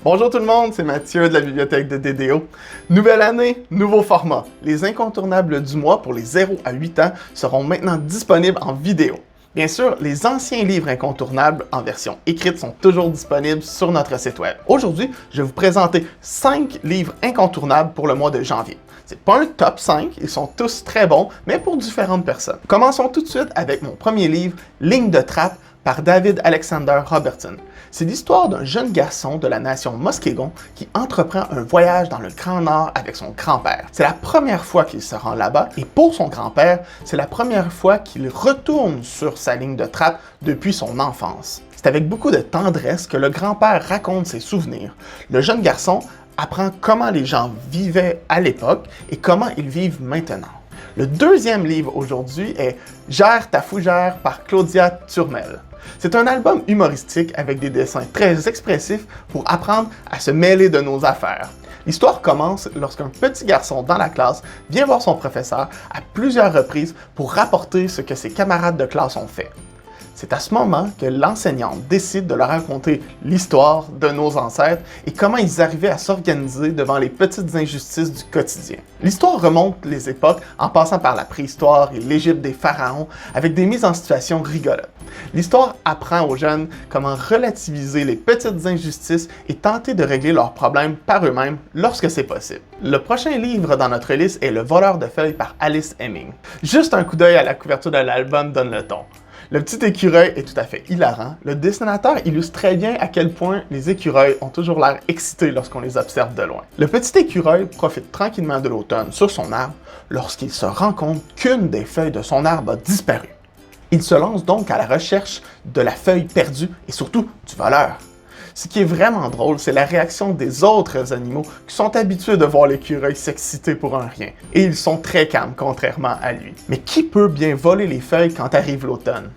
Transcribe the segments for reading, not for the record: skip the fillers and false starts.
Bonjour tout le monde, c'est Mathieu de la bibliothèque de DDO. Nouvelle année, nouveau format. Les incontournables du mois pour les 0 à 8 ans seront maintenant disponibles en vidéo. Bien sûr, les anciens livres incontournables en version écrite sont toujours disponibles sur notre site web. Aujourd'hui, je vais vous présenter 5 livres incontournables pour le mois de janvier. C'est pas un top 5, ils sont tous très bons, mais pour différentes personnes. Commençons tout de suite avec mon premier livre, Ligne de trappe, par David Alexander Robertson. C'est l'histoire d'un jeune garçon de la nation Muskegon qui entreprend un voyage dans le Grand Nord avec son grand-père. C'est la première fois qu'il se rend là-bas et pour son grand-père, c'est la première fois qu'il retourne sur sa ligne de trappe depuis son enfance. C'est avec beaucoup de tendresse que le grand-père raconte ses souvenirs. Le jeune garçon apprend comment les gens vivaient à l'époque et comment ils vivent maintenant. Le deuxième livre aujourd'hui est Gère ta fougère par Claudia Turmel. C'est un album humoristique avec des dessins très expressifs pour apprendre à se mêler de nos affaires. L'histoire commence lorsqu'un petit garçon dans la classe vient voir son professeur à plusieurs reprises pour rapporter ce que ses camarades de classe ont fait. C'est à ce moment que l'enseignante décide de leur raconter l'histoire de nos ancêtres et comment ils arrivaient à s'organiser devant les petites injustices du quotidien. L'histoire remonte les époques en passant par la préhistoire et l'Égypte des pharaons avec des mises en situation rigolotes. L'histoire apprend aux jeunes comment relativiser les petites injustices et tenter de régler leurs problèmes par eux-mêmes lorsque c'est possible. Le prochain livre dans notre liste est Le voleur de feuilles par Alice Heming. Juste un coup d'œil à la couverture de l'album donne le ton. Le petit écureuil est tout à fait hilarant. Le dessinateur illustre très bien à quel point les écureuils ont toujours l'air excités lorsqu'on les observe de loin. Le petit écureuil profite tranquillement de l'automne sur son arbre lorsqu'il se rend compte qu'une des feuilles de son arbre a disparu. Il se lance donc à la recherche de la feuille perdue et surtout du voleur. Ce qui est vraiment drôle, c'est la réaction des autres animaux qui sont habitués de voir l'écureuil s'exciter pour un rien. Et ils sont très calmes, contrairement à lui. Mais qui peut bien voler les feuilles quand arrive l'automne?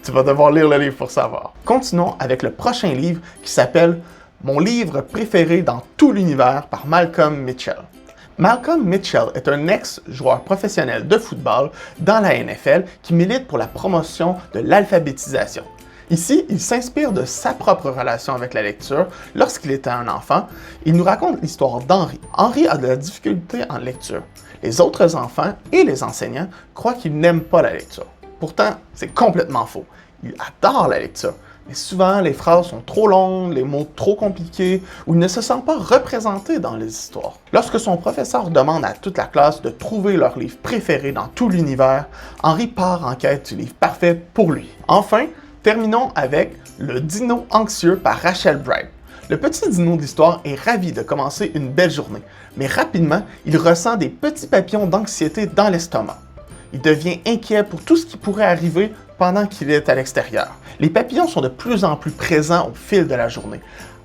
Tu vas devoir lire le livre pour savoir. Continuons avec le prochain livre qui s'appelle « Mon livre préféré dans tout l'univers » par Malcolm Mitchell. Malcolm Mitchell est un ex-joueur professionnel de football dans la NFL qui milite pour la promotion de l'alphabétisation. Ici, il s'inspire de sa propre relation avec la lecture lorsqu'il était un enfant. Il nous raconte l'histoire d'Henri. Henri a de la difficulté en lecture. Les autres enfants et les enseignants croient qu'il n'aime pas la lecture. Pourtant, c'est complètement faux. Il adore la lecture. Mais souvent, les phrases sont trop longues, les mots trop compliqués, ou il ne se sent pas représenté dans les histoires. Lorsque son professeur demande à toute la classe de trouver leur livre préféré dans tout l'univers, Henri part en quête du livre parfait pour lui. Enfin, terminons avec Le dino anxieux par Rachel Bright. Le petit dino de l'histoire est ravi de commencer une belle journée, mais rapidement, il ressent des petits papillons d'anxiété dans l'estomac. Il devient inquiet pour tout ce qui pourrait arriver pendant qu'il est à l'extérieur. Les papillons sont de plus en plus présents au fil de la journée,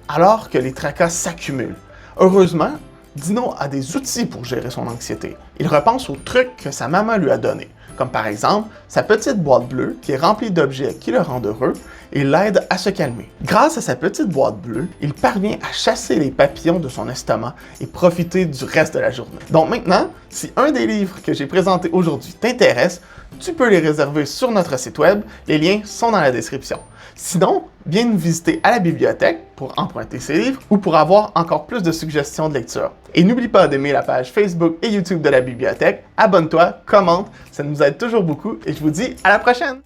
alors que les tracas s'accumulent. Heureusement, Dino a des outils pour gérer son anxiété. Il repense aux trucs que sa maman lui a donnés, comme par exemple sa petite boîte bleue qui est remplie d'objets qui le rendent heureux et l'aide à se calmer. Grâce à sa petite boîte bleue, il parvient à chasser les papillons de son estomac et profiter du reste de la journée. Donc maintenant, si un des livres que j'ai présenté aujourd'hui t'intéresse, tu peux les réserver sur notre site web, les liens sont dans la description. Sinon, viens nous visiter à la bibliothèque pour emprunter ces livres ou pour avoir encore plus de suggestions de lecture. Et n'oublie pas d'aimer la page Facebook et YouTube de la bibliothèque, abonne-toi, commente, ça nous aide toujours beaucoup et je vous dis à la prochaine!